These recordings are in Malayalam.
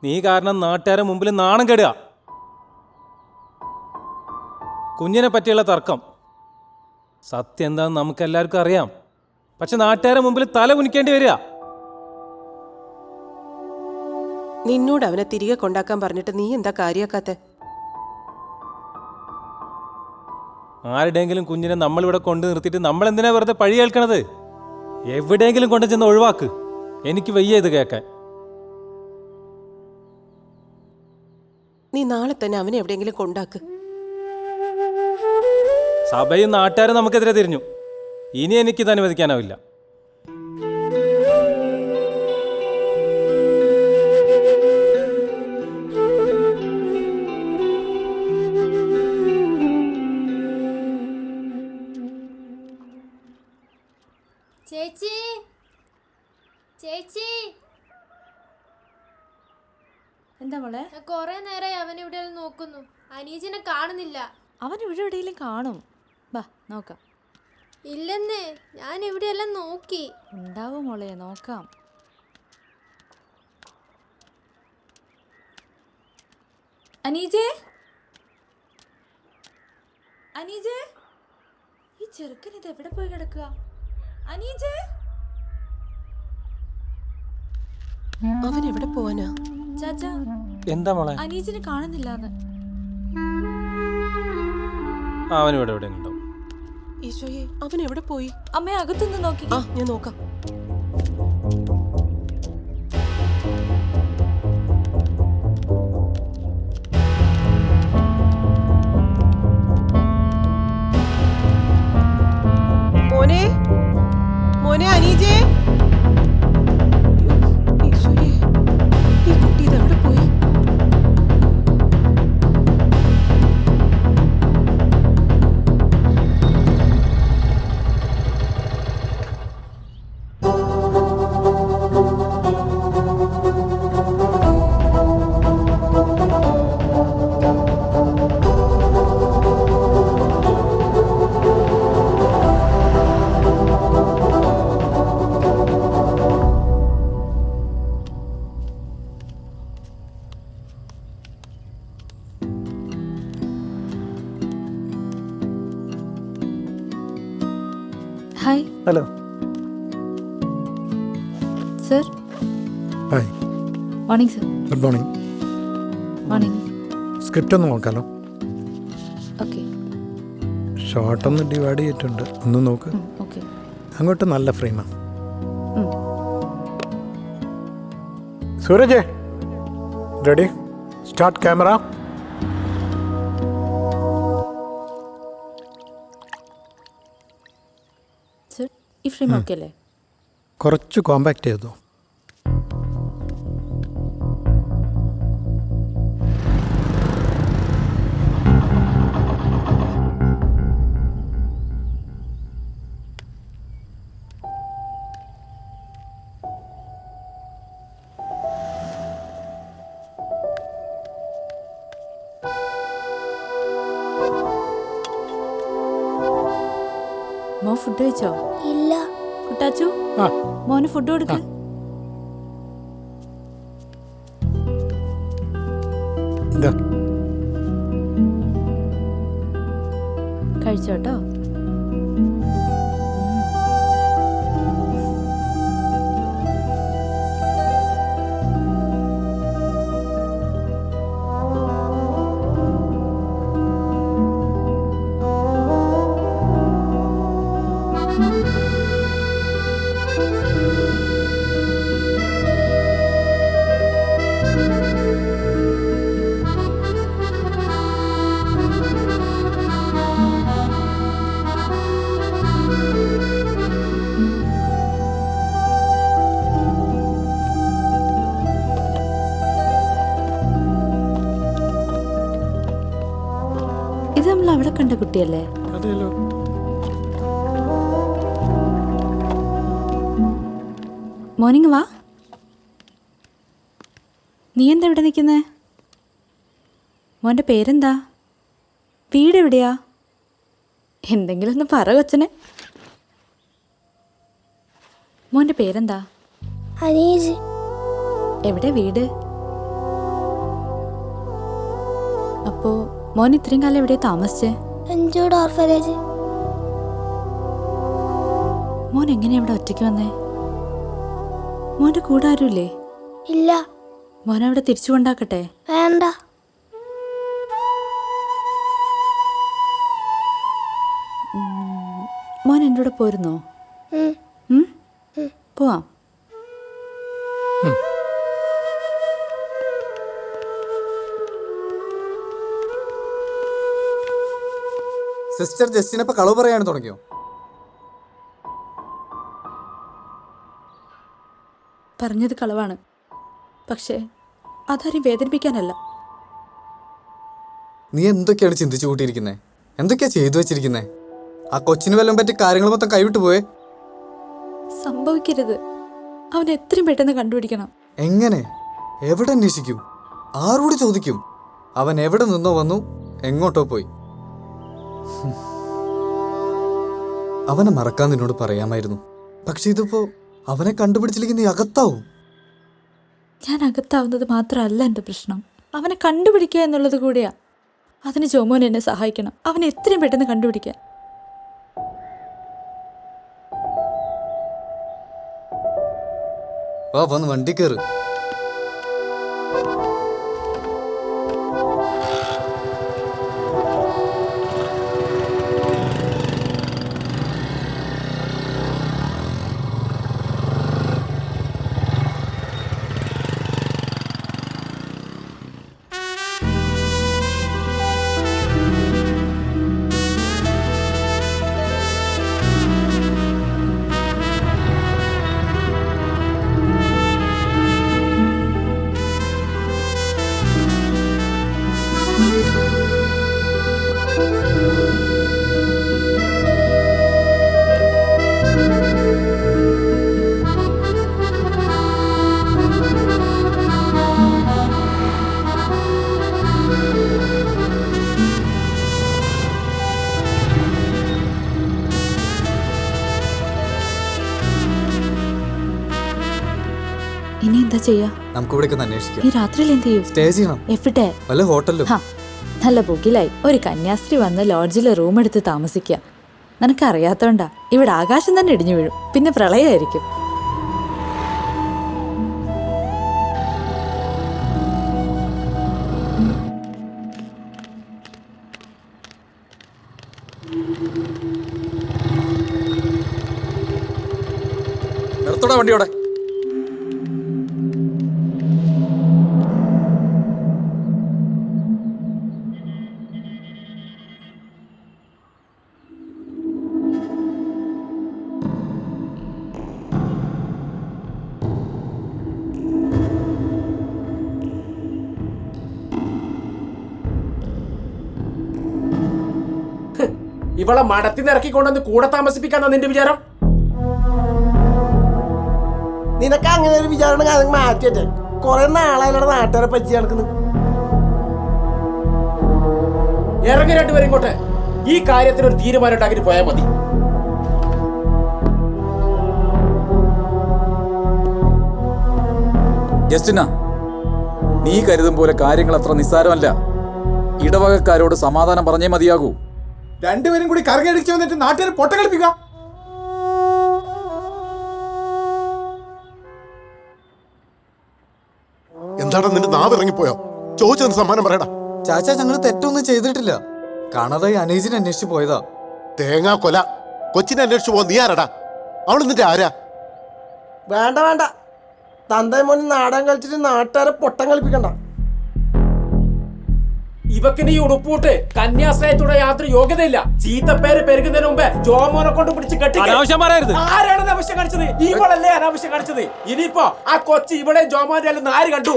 നീ കാരണം നാട്ടുകാരെ മുമ്പിൽ നാണം കെടുക. കുഞ്ഞിനെ പറ്റിയുള്ള തർക്കം സത്യം എന്താണെന്ന് നമുക്കെല്ലാവർക്കും അറിയാം. പക്ഷെ നാട്ടുകാരെ മുമ്പിൽ തല കുനിക്കേണ്ടി വരിക. നിന്നോട് അവനെ തിരികെ കൊണ്ടാക്കാൻ പറഞ്ഞിട്ട് നീ എന്താ കാര്യാക്കാത്തെ? ആരുടെയെങ്കിലും കുഞ്ഞിനെ നമ്മളിവിടെ കൊണ്ടു നിർത്തിയിട്ട് നമ്മൾ എന്തിനാ വെറുതെ പഴി കേൾക്കണത്? എവിടെയെങ്കിലും കൊണ്ടു ചെന്ന് ഒഴിവാക്ക്. എനിക്ക് വയ്യ ഇത് കേൾക്കാൻ. നീ നാളെ തന്നെ അവനെ എവിടെയെങ്കിലും കൊണ്ടാക്ക്. സഭയും നാട്ടുകാരും നമുക്കെതിരെ തിരിഞ്ഞു. ഇനി എനിക്കിത് അനുവദിക്കാനാവില്ല. ചേച്ചി, ചേച്ചി, എന്താ മോളെ? കൊറേ നേരമായി അവൻ ഇവിടെ നോക്കുന്നു. അനീജിനെ കാണുന്നില്ല. അവൻ ഇവിടെ എവിടെയെങ്കിലും കാണും. ബാ നോക്കാം. ഇല്ലെന്നേ, ഞാൻ ഇവിടെയെല്ലാം നോക്കി. ഉണ്ടാവും മോളെ, നോക്കാം. അനീജേ, അനീജേ, ഈ ചെറുക്കൻ ഇത് എവിടെ പോയി കിടക്കുക? അനീജേ, അവൻ എവിടെ പോവാനാ? ചാച്ചാ, എന്താ മോളെ? അനീജിനെ കാണുന്നില്ലാന്ന്. അവനിവിടെ എവിടെ ഉണ്ടോ? ഈശോയെ, അവൻ എവിടെ പോയി? അമ്മ അകത്തൊന്ന് നോക്കി. ആ, ഞാൻ നോക്കാം. മോനെ, മോനെ, അനീജേ. ഈശോയെ, ഈ കുട്ടി ഇതെവിടെ പോയി? Hi. Hello. Sir. Hi. Morning sir. Good morning. Morning. Script ഒന്ന് നോക്കാലോ? ഓക്കെ. ഷോർട്ടൊന്ന് ഡിവൈഡ് ചെയ്തിട്ടുണ്ട്, ഒന്ന് നോക്ക്. ഓക്കെ. അങ്ങോട്ട് നല്ല ഫ്രെയിമാണ്. Sooraj, ready? Start camera. Sir, ഈ ഫ്രെയിം ഓക്കെ അല്ലേ? കുറച്ച് കോമ്പാക്റ്റ് ചെയ്തോ. മോ ഫുഡ് കഴിച്ചോ? ഇല്ല. കുട്ടാച്ചു, മോന് ഫുഡ് കൊടുക്ക്. കഴിച്ചോട്ടോ. ഇത് നമ്മൾ അവിടെ കണ്ട കുട്ടിയല്ലേ? അതെല്ലോ. മോർണിംഗ് വാ. നീ എന്താ ഇവിടെ നിൽക്കുന്നേ? മോൻ്റെ പേരെന്താ? വീട് എവിടെയാ? എന്തെങ്കിലും ഒന്ന് പറ കൊച്ചനെ. മോൻ്റെ പേരെന്താ? അനീജ്. എവിടെ വീട്? അപ്പോ മോൻ ഇത്രയും കാലം എവിടെ താമസിച്ചേ? Enjoyed orphanage. മോൻ എങ്ങനെയാ ഇവിടെ ഒറ്റയ്ക്ക് വന്നേ? മോന്റെ കൂടെ ആരുമില്ലേ? ഇല്ല. മോൻ അവിടെ തിരിച്ചു കൊണ്ടാക്കട്ടെ? വേണ്ട. മോൻ എൻ്റെ കൂടെ പോരുന്നോ? പോവാം. സിസ്റ്റർ ജസ്റ്റിനെ ഇപ്പൊ കളവ് പറയാൻ തുടങ്ങിയോ? പറഞ്ഞത് കളവാണ്, പക്ഷേ അതാരും വേദനിപ്പിക്കാനല്ല. നീ എന്തൊക്കെയാണ് ചിന്തിച്ചു കൂട്ടിയിരിക്കുന്നേ? എന്തൊക്കെയാ ചെയ്തു വെച്ചിരിക്കുന്നേ? ആ കൊച്ചിന് വല്ലതും പറ്റി കാര്യങ്ങൾ മൊത്തം കൈവിട്ടു പോയേ. സംഭവിക്കരുത്. അവൻ എത്രയും പെട്ടെന്ന് കണ്ടുപിടിക്കണം. എങ്ങനെ? എവിടെ അന്വേഷിക്കും? ആരോട് ചോദിക്കും? അവൻ എവിടെ നിന്നോ വന്നു, എങ്ങോട്ടോ പോയി. അവനെ മറക്കാൻ നിന്നോട് പറയാമായിരുന്നു. പക്ഷെ ഇതിപ്പോ അവനെ കണ്ടുപിടിച്ചില്ലെങ്കിൽ നീ അകത്താവും. ഞാൻ അകത്താവുന്നത് മാത്രമല്ല എൻ്റെ പ്രശ്നം, അവനെ കണ്ടുപിടിക്കുക എന്നുള്ളത് കൂടിയാ. അതിന് ജോമോൻ എന്നെ സഹായിക്കണം, അവനെ എത്രയും പെട്ടെന്ന് കണ്ടുപിടിക്കാൻ. വാ, വന്ന് വണ്ടി കയറ്. ഇനി എന്താ ചെയ്യാ? നമുക്ക് ഇവിടെ അന്വേഷിക്കാം. ഈ രാത്രിയിൽ എന്ത് ചെയ്യും? സ്റ്റേ ചെയ്യണം. എവിടെ? വല്ല ഹോട്ടലിലും. നല്ല ബുക്കിലായി. ഒരു കന്യാസ്ത്രീ വന്ന് ലോഡ്ജിൽ റൂം എടുത്ത് താമസിക്കുക. നിനക്കറിയാത്തോണ്ടാ, ഇവിടെ ആകാശം തന്നെ ഇടിഞ്ഞു വീഴും, പിന്നെ പ്രളയമായിരിക്കും. നിർത്തടാ വണ്ടിയോടെ. ഇവളെ മടത്തിന്ന് ഇറക്കിക്കൊണ്ടുവന്ന് കൂടെ താമസിപ്പിക്കാന്നാ നിന്റെ വിചാരം? നിനക്ക് അങ്ങനെ ഒരു വിചാരം അത് മാറ്റിട്ടെ. കൊറേ നാളായാലും നാട്ടുകാരെ പറ്റി നടക്കുന്നു. ഇറങ്ങി രണ്ടുപേരും ഇങ്ങോട്ടെ. ഈ കാര്യത്തിന് ഒരു തീരുമാനം ഉണ്ടാക്കി പോയാൽ മതി. ജസ്റ്റിന, നീ കരുതും പോലെ കാര്യങ്ങൾ അത്ര നിസ്സാരമല്ല. ഇടവകക്കാരോട് സമാധാനം പറഞ്ഞേ മതിയാകൂ. രണ്ടുപേരും കൂടി കറങ്ങടിച്ചു വന്നിട്ട് നാട്ടുകാരെ പൊട്ട കളിപ്പിക്കുക. എന്താടാ നിന്റെ നാവ് ഇറങ്ങിപ്പോയോ? ചോദിച്ചതിന് സമ്മാനം പറയടാ. ചാച്ചാ, ഞങ്ങൾ തെറ്റൊന്നും ചെയ്തിട്ടില്ല. കാണാതായി അനീജിനെ അന്വേഷിച്ചു പോയതാ. തേങ്ങാ കൊല. കൊച്ചിനെ അന്വേഷിച്ചു പോ. നീ ആരടാ? അവൾ നിന്റെ ആരാ? വേണ്ട വേണ്ട, തന്തേ മോന് നാടകം കളിച്ചിട്ട് നാട്ടുകാരെ പൊട്ടം കളിപ്പിക്കണ്ട. ഇവക്കിന് ഈ ഉടുപ്പൂട്ട് കന്യാശ്രയത്തോടെ യാതൊരു യോഗ്യതയില്ല. ചീത്തപ്പേര് പെരുകുന്നതിന് മുമ്പേ ജോമോനെ കൊണ്ട് പിടിച്ച് കെട്ടി. അനാവശ്യം പറയരുത്. ആരാണ് അനാവശ്യം കാണിച്ചത്? ഇവളല്ലേ അനാവശ്യം കാണിച്ചത്. ഇനിയിപ്പോ ആ കൊച്ചി ഇവിടെ ജോമോന്റെ അല്ലെന്ന് ആര് കണ്ടു?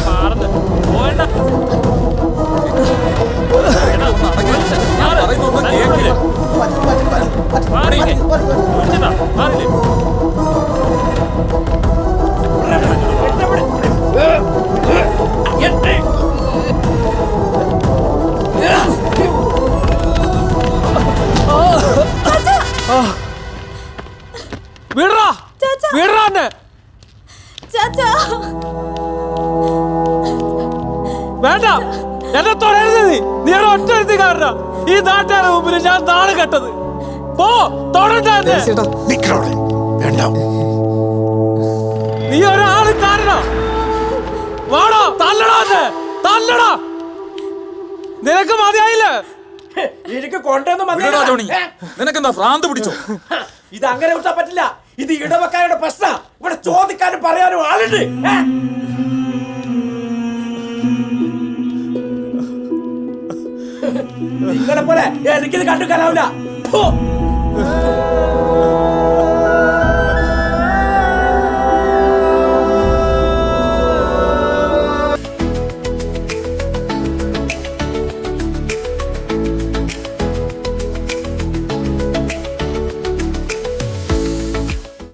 മാറി ഞാൻ പറയുന്നൊന്നും കേൾക്കില്ല. വിടറാ വിടറാ എന്നെ. ചാച്ചാ വേണ്ട, എന്നെ തൊടരുത്. നീ ഒരു ഒറ്റ എഴുത്തുകാരനാ. ഈ നാട്ടുകാരുടെ മുമ്പിൽ ഞാൻ നാളെ കെട്ടത്. പോ, തൊടണ്ട എന്നെ. നിക്കണോടെ വേണ്ട. നീ ഒരാള് കാരണം. വാടോ, തല്ലടാ എന്നെ, തല്ലടാ. നിനക്ക് മതിയായില്ലേ? എനിക്ക് കൊണ്ടുവന്ന് വിടടാ ജോണി. നിനക്കെന്താ ഭ്രാന്ത് പിടിച്ചോ? ഇത് അങ്ങനെ വിട്ടാ പറ്റില്ല. ഇത് ഇടവക്കാരുടെ പ്രശ്ന. ഇവിടെ ചോദിക്കാനും പറയാനും ആളുണ്ട്. നിങ്ങളെ പോലെ എനിക്കിത് കണ്ടു കലാവില്ല.